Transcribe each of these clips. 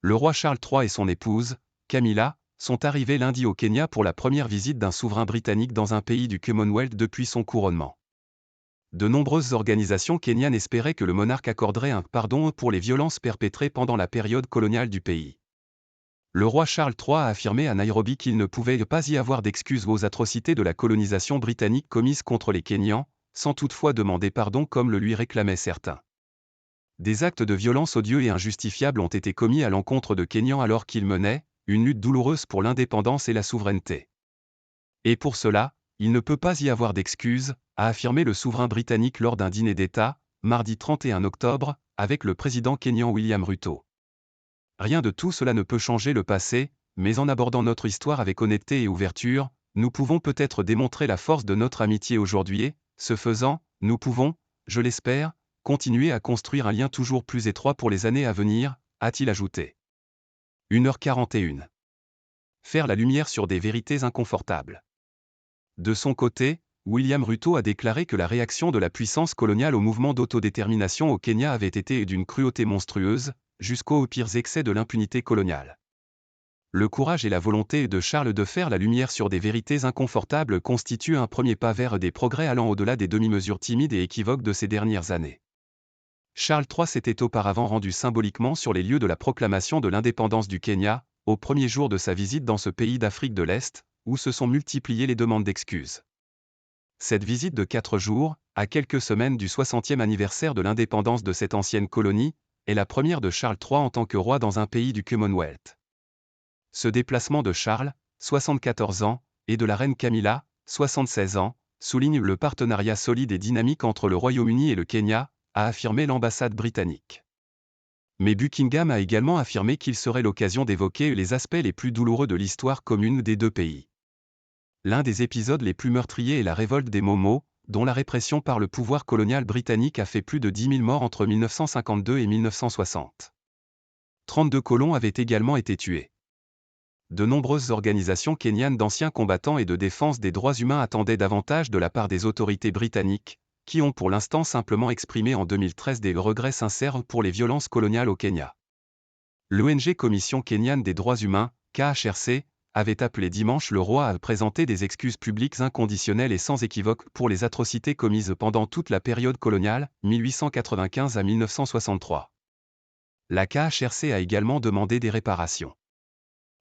Le roi Charles III et son épouse, Camilla, sont arrivés lundi au Kenya pour la première visite d'un souverain britannique dans un pays du Commonwealth depuis son couronnement. De nombreuses organisations kenyanes espéraient que le monarque accorderait un pardon pour les violences perpétrées pendant la période coloniale du pays. Le roi Charles III a affirmé à Nairobi qu'il ne pouvait pas y avoir d'excuses aux atrocités de la colonisation britannique commises contre les Kenyans, sans toutefois demander pardon comme le lui réclamaient certains. Des actes de violence odieux et injustifiables ont été commis à l'encontre de Kenyans alors qu'ils menaient une lutte douloureuse pour l'indépendance et la souveraineté. Et pour cela, il ne peut pas y avoir d'excuses, a affirmé le souverain britannique lors d'un dîner d'État, mardi 31 octobre, avec le président kényan William Ruto. Rien de tout cela ne peut changer le passé, mais en abordant notre histoire avec honnêteté et ouverture, nous pouvons peut-être démontrer la force de notre amitié aujourd'hui et, ce faisant, nous pouvons, je l'espère, continuer à construire un lien toujours plus étroit pour les années à venir, a-t-il ajouté. 1h41. Faire la lumière sur des vérités inconfortables. De son côté, William Ruto a déclaré que la réaction de la puissance coloniale au mouvement d'autodétermination au Kenya avait été d'une cruauté monstrueuse, jusqu'aux pires excès de l'impunité coloniale. Le courage et la volonté de Charles de faire la lumière sur des vérités inconfortables constituent un premier pas vers des progrès allant au-delà des demi-mesures timides et équivoques de ces dernières années. Charles III s'était auparavant rendu symboliquement sur les lieux de la proclamation de l'indépendance du Kenya, au premier jour de sa visite dans ce pays d'Afrique de l'Est, où se sont multipliées les demandes d'excuses. Cette visite de 4 jours, à quelques semaines du 60e anniversaire de l'indépendance de cette ancienne colonie, est la première de Charles III en tant que roi dans un pays du Commonwealth. Ce déplacement de Charles, 74 ans, et de la reine Camilla, 76 ans, souligne le partenariat solide et dynamique entre le Royaume-Uni et le Kenya, a affirmé l'ambassade britannique. Mais Buckingham a également affirmé qu'il serait l'occasion d'évoquer les aspects les plus douloureux de l'histoire commune des deux pays. L'un des épisodes les plus meurtriers est la révolte des Momo, dont la répression par le pouvoir colonial britannique a fait plus de 10 000 morts entre 1952 et 1960. 32 colons avaient également été tués. De nombreuses organisations kenyanes d'anciens combattants et de défense des droits humains attendaient davantage de la part des autorités britanniques, qui ont pour l'instant simplement exprimé en 2013 des regrets sincères pour les violences coloniales au Kenya. L'ONG Commission kenyane des droits humains, KHRC, avait appelé dimanche le roi à présenter des excuses publiques inconditionnelles et sans équivoque pour les atrocités commises pendant toute la période coloniale, 1895 à 1963. La KHRC a également demandé des réparations.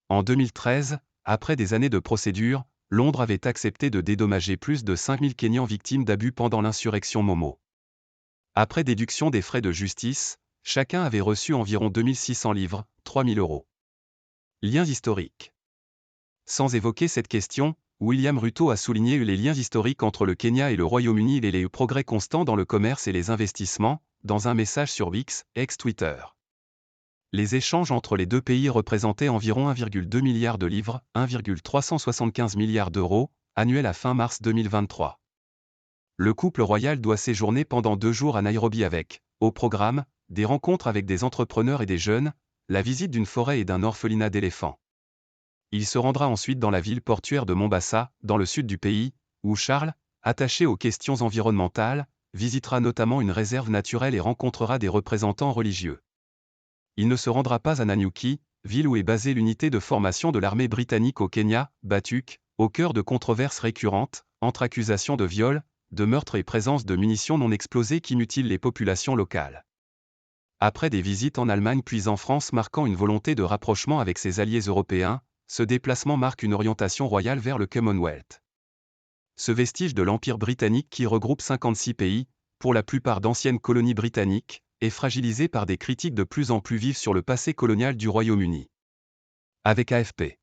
En 2013, après des années de procédure, Londres avait accepté de dédommager plus de 5000 Kenyans victimes d'abus pendant l'insurrection Momo. Après déduction des frais de justice, chacun avait reçu environ 2600 livres, 3000 €. Liens historiques. Sans évoquer cette question, William Ruto a souligné les liens historiques entre le Kenya et le Royaume-Uni et les progrès constants dans le commerce et les investissements, dans un message sur X, ex-Twitter. Les échanges entre les deux pays représentaient environ 1,2 milliard de livres, 1,375 milliards d'euros, annuels à fin mars 2023. Le couple royal doit séjourner pendant 2 jours à Nairobi avec, au programme, des rencontres avec des entrepreneurs et des jeunes, la visite d'une forêt et d'un orphelinat d'éléphants. Il se rendra ensuite dans la ville portuaire de Mombasa, dans le sud du pays, où Charles, attaché aux questions environnementales, visitera notamment une réserve naturelle et rencontrera des représentants religieux. Il ne se rendra pas à Nanyuki, ville où est basée l'unité de formation de l'armée britannique au Kenya, Batuk, au cœur de controverses récurrentes, entre accusations de viol, de meurtre et présence de munitions non explosées qui mutilent les populations locales. Après des visites en Allemagne puis en France marquant une volonté de rapprochement avec ses alliés européens, ce déplacement marque une orientation royale vers le Commonwealth. Ce vestige de l'Empire britannique qui regroupe 56 pays, pour la plupart d'anciennes colonies britanniques, est fragilisé par des critiques de plus en plus vives sur le passé colonial du Royaume-Uni. Avec AFP.